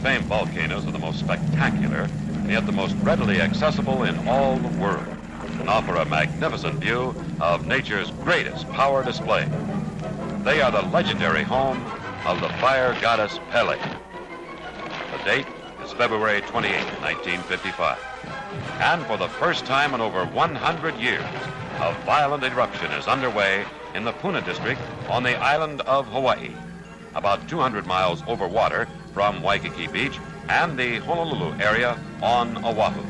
famed volcanoes are the most spectacular, and yet the most readily accessible in all the world, and offer a magnificent view of nature's greatest power display. They are the legendary home of the fire goddess Pele. The date is February 28, 1955. And for the first time in over 100 years, a violent eruption is underway in the Puna district on the island of Hawaii, about 200 miles over water from Waikiki Beach and the Honolulu area on Oahu.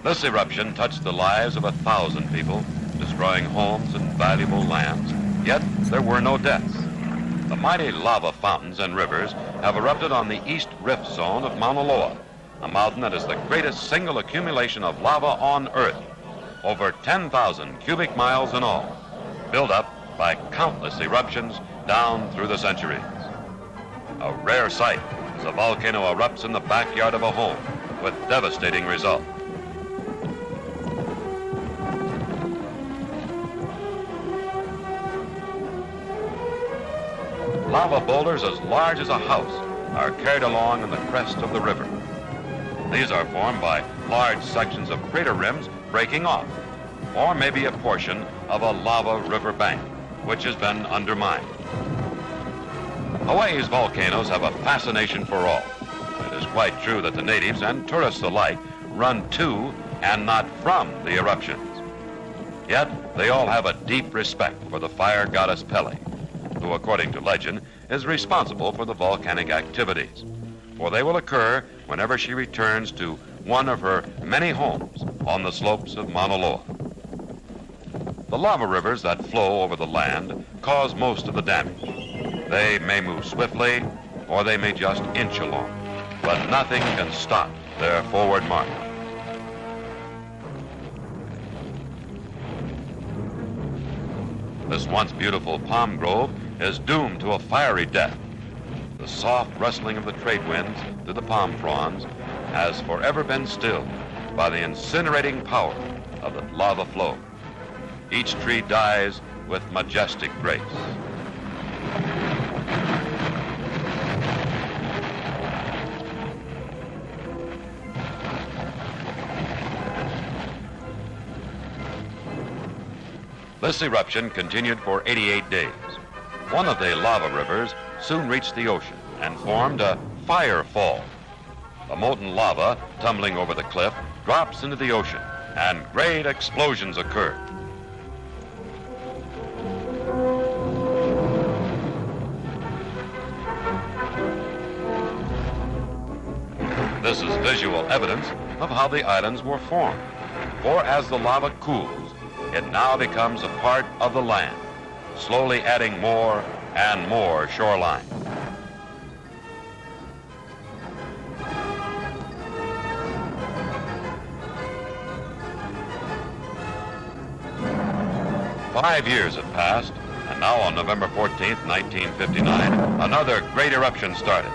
This eruption touched the lives of 1,000 people, destroying homes and valuable lands, yet there were no deaths. The mighty lava fountains and rivers have erupted on the East Rift Zone of Mauna Loa, a mountain that is the greatest single accumulation of lava on Earth, over 10,000 cubic miles in all, built up by countless eruptions down through the centuries. A rare sight as a volcano erupts in the backyard of a home with devastating results. Lava boulders as large as a house are carried along in the crest of the river. These are formed by large sections of crater rims breaking off, or maybe a portion of a lava river bank, which has been undermined. Hawaii's volcanoes have a fascination for all. It is quite true that the natives and tourists alike run to and not from the eruptions. Yet they all have a deep respect for the fire goddess Pele, who, according to legend, is responsible for the volcanic activities, for they will occur whenever she returns to one of her many homes on the slopes of Mauna Loa. The lava rivers that flow over the land cause most of the damage. They may move swiftly, or they may just inch along, but nothing can stop their forward march. This once beautiful palm grove is doomed to a fiery death. The soft rustling of the trade winds through the palm fronds has forever been stilled by the incinerating power of the lava flow. Each tree dies with majestic grace. This eruption continued for 88 days. One of the lava rivers soon reached the ocean and formed a fire fall. The molten lava, tumbling over the cliff, drops into the ocean, and great explosions occur. This is visual evidence of how the islands were formed, for as the lava cools, it now becomes a part of the land, slowly adding more and more shoreline. Five years have passed, and now on November 14th, 1959, another great eruption started.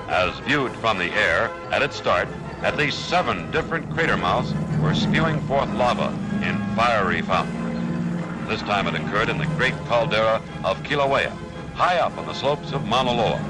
As viewed from the air at its start, at least 7 different crater mouths were spewing forth lava in fiery fountains. This time it occurred in the great caldera of Kilauea, high up on the slopes of Mauna Loa.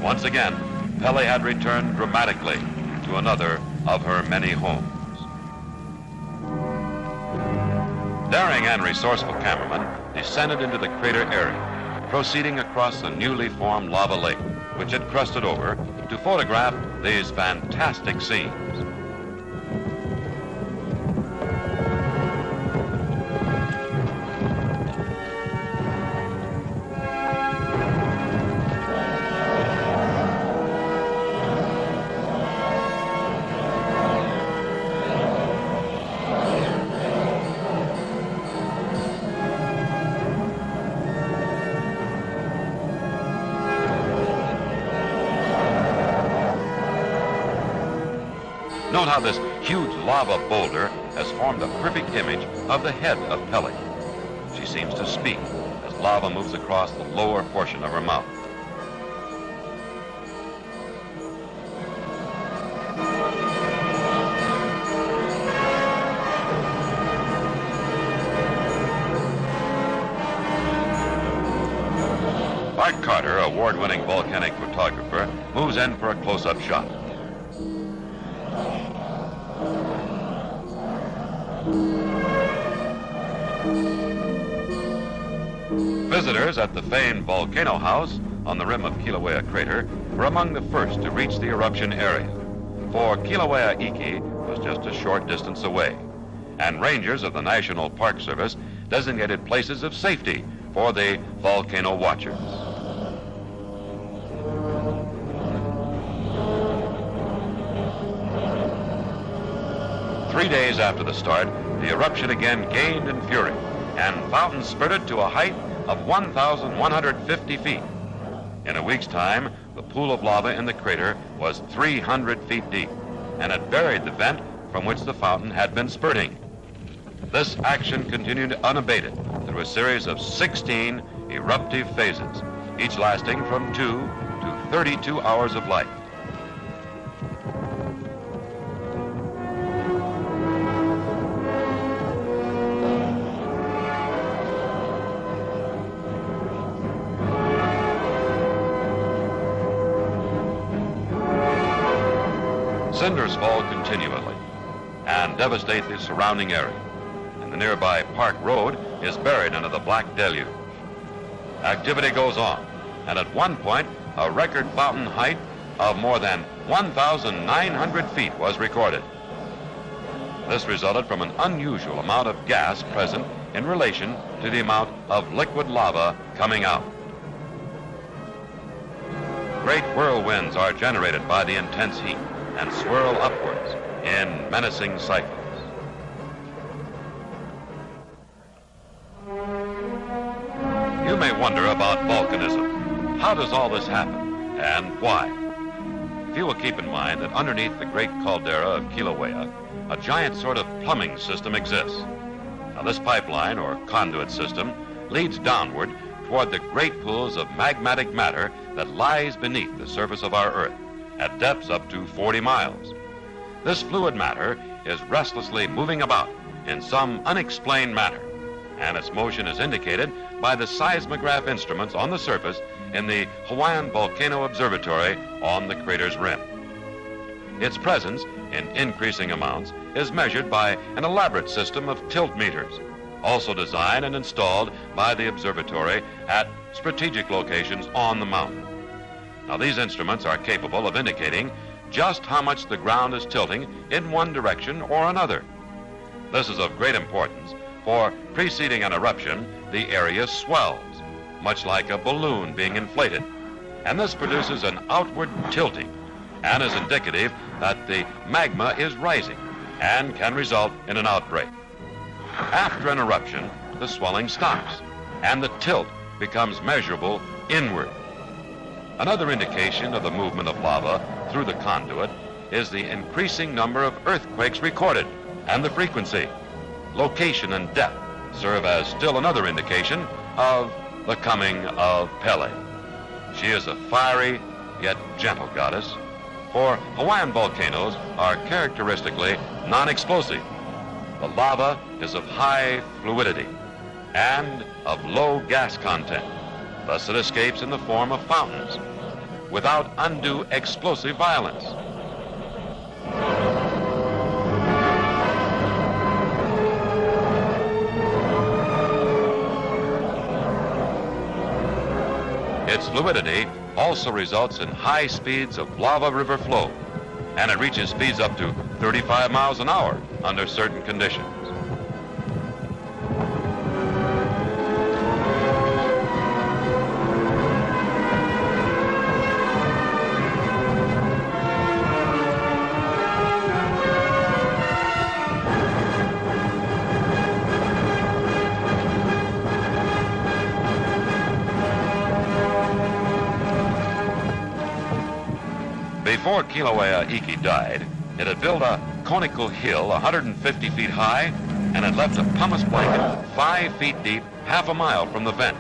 Once again, Pele had returned dramatically to another of her many homes. Daring and resourceful cameramen descended into the crater area, proceeding across the newly formed lava lake, which had crusted over, to photograph these fantastic scenes. Note how this huge lava boulder has formed a perfect image of the head of Pele. She seems to speak as lava moves across the lower portion of her mouth. Bart Carter award-winning volcanic photographer moves in for a close-up shot. Visitors at the famed Volcano House on the rim of Kilauea crater were among the first to reach the eruption area, for Kilauea Iki was just a short distance away, and rangers of the National Park Service designated places of safety for the volcano watchers. Three days after the start, the eruption again gained in fury, and fountains spurted to a height of 1,150 feet. In a week's time, the pool of lava in the crater was 300 feet deep, and it buried the vent from which the fountain had been spurting. This action continued unabated through a series of 16 eruptive phases, each lasting from 2 to 32 hours of light. Cinders fall continually and devastate the surrounding area, and the nearby Park Road is buried under the Black Deluge. Activity goes on, and at one point, a record fountain height of more than 1,900 feet was recorded. This resulted from an unusual amount of gas present in relation to the amount of liquid lava coming out. Great whirlwinds are generated by the intense heat and swirl upwards in menacing cycles. You may wonder about volcanism. How does all this happen, and why? If you will keep in mind that underneath the great caldera of Kilauea, a giant sort of plumbing system exists. Now, this pipeline or conduit system leads downward toward the great pools of magmatic matter that lies beneath the surface of our Earth at depths up to 40 miles. This fluid matter is restlessly moving about in some unexplained manner, and its motion is indicated by the seismograph instruments on the surface in the Hawaiian Volcano Observatory on the crater's rim. Its presence, in increasing amounts, is measured by an elaborate system of tilt meters, also designed and installed by the observatory at strategic locations on the mountain. Now, these instruments are capable of indicating just how much the ground is tilting in one direction or another. This is of great importance, for preceding an eruption, the area swells, much like a balloon being inflated, and this produces an outward tilting and is indicative that the magma is rising and can result in an outbreak. After an eruption, the swelling stops and the tilt becomes measurable inward. Another indication of the movement of lava through the conduit is the increasing number of earthquakes recorded and the frequency. Location and depth serve as still another indication of the coming of Pele. She is a fiery yet gentle goddess, for Hawaiian volcanoes are characteristically non-explosive. The lava is of high fluidity and of low gas content. Thus it escapes in the form of fountains without undue explosive violence. Its fluidity also results in high speeds of lava river flow, and it reaches speeds up to 35 miles an hour under certain conditions. Before Kilauea Iki died, it had built a conical hill 150 feet high and had left a pumice blanket 5 feet deep, half a mile from the vent.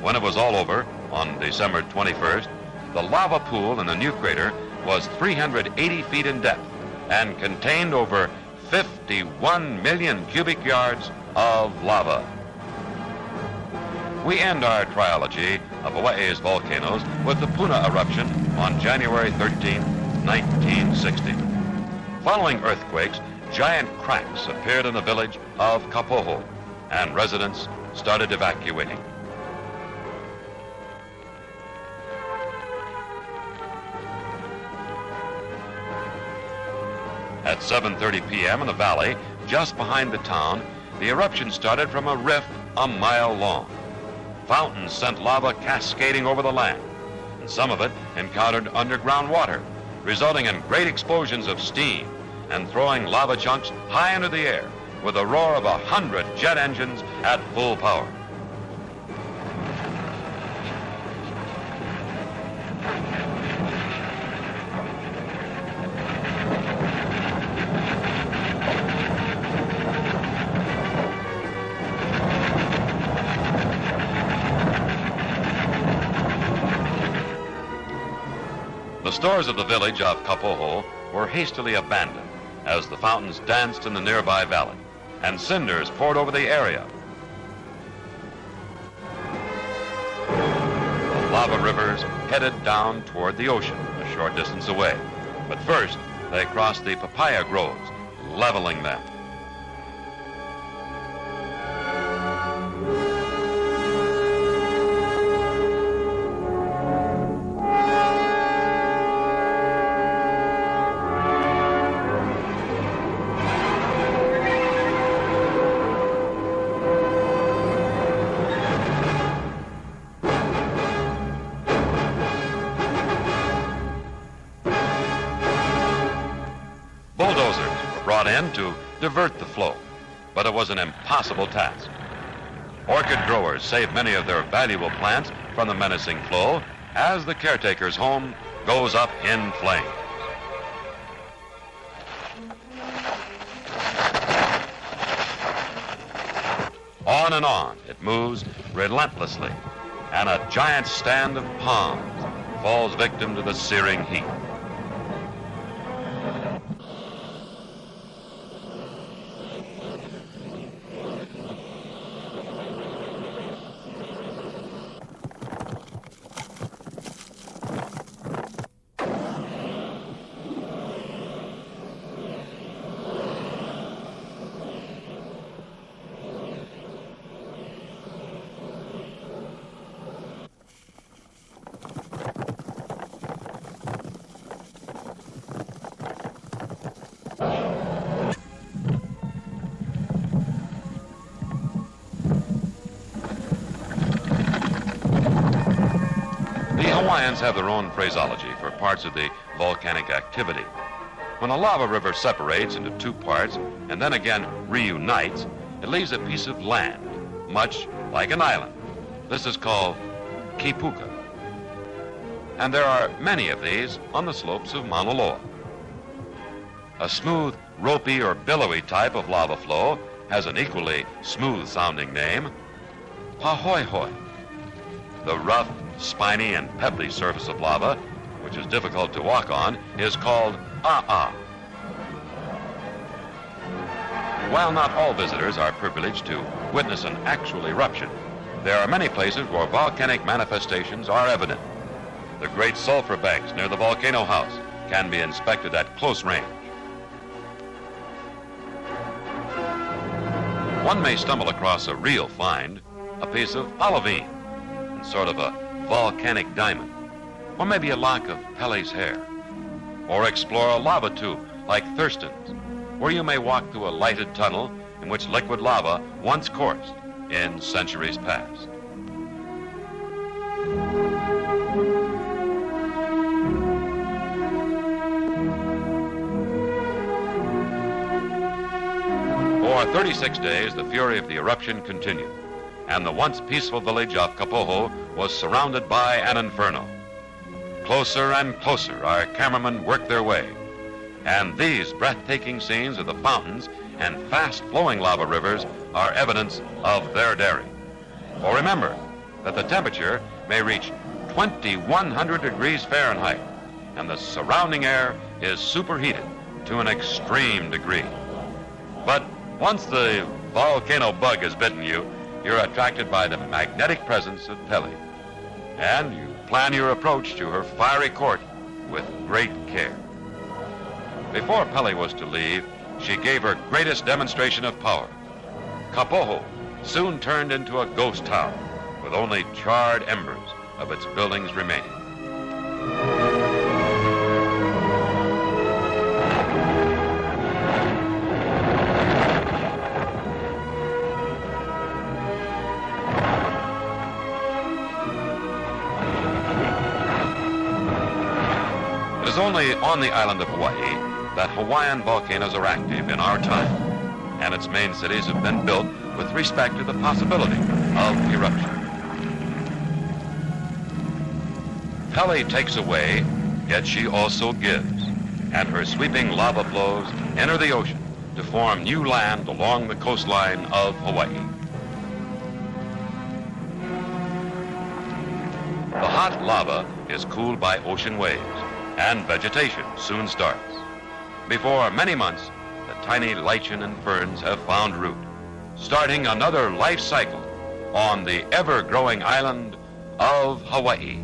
When it was all over, on December 21st, the lava pool in the new crater was 380 feet in depth and contained over 51 million cubic yards of lava. We end our trilogy of Hawaii's volcanoes with the Puna eruption on January 13, 1960. Following earthquakes, giant cracks appeared in the village of Kapoho, and residents started evacuating. At 7:30 p.m. in the valley, just behind the town, the eruption started from a rift a mile long. Fountains sent lava cascading over the land, and some of it encountered underground water, resulting in great explosions of steam and throwing lava chunks high into the air with a roar of 100 jet engines at full power. The stores of the village of Kapoho were hastily abandoned as the fountains danced in the nearby valley, and cinders poured over the area. The lava rivers headed down toward the ocean a short distance away, but first they crossed the papaya groves, leveling them. Bulldozers were brought in to divert the flow, but it was an impossible task. Orchid growers saved many of their valuable plants from the menacing flow as the caretaker's home goes up in flames. On and on it moves relentlessly, and a giant stand of palms falls victim to the searing heat. Hawaiians have their own phraseology for parts of the volcanic activity. When a lava river separates into two parts and then again reunites, it leaves a piece of land, much like an island. This is called kipuka. And there are many of these on the slopes of Mauna Loa. A smooth, ropey or billowy type of lava flow has an equally smooth-sounding name, pahoehoe. The rough, spiny and pebbly surface of lava, which is difficult to walk on, is called a'a. While not all visitors are privileged to witness an actual eruption, there are many places where volcanic manifestations are evident. The great sulfur banks near the volcano house can be inspected at close range. One may stumble across a real find, a piece of olivine, sort of a volcanic diamond, or maybe a lock of Pele's hair, or explore a lava tube like Thurston's, where you may walk through a lighted tunnel in which liquid lava once coursed in centuries past. For 36 days, the fury of the eruption continued, and the once peaceful village of Kapoho was surrounded by an inferno. Closer and closer our cameramen worked their way, and these breathtaking scenes of the fountains and fast-flowing lava rivers are evidence of their daring. For remember that the temperature may reach 2,100 degrees Fahrenheit, and the surrounding air is superheated to an extreme degree. But once the volcano bug has bitten you, you're attracted by the magnetic presence of Pele, and you plan your approach to her fiery court with great care. Before Pele was to leave, she gave her greatest demonstration of power. Kapoho soon turned into a ghost town with only charred embers of its buildings remaining. It is only on the island of Hawaii that Hawaiian volcanoes are active in our time, and its main cities have been built with respect to the possibility of eruption. Pele takes away, yet she also gives, and her sweeping lava flows enter the ocean to form new land along the coastline of Hawaii. The hot lava is cooled by ocean waves, and vegetation soon starts. Before many months, the tiny lichen and ferns have found root, starting another life cycle on the ever-growing island of Hawaii.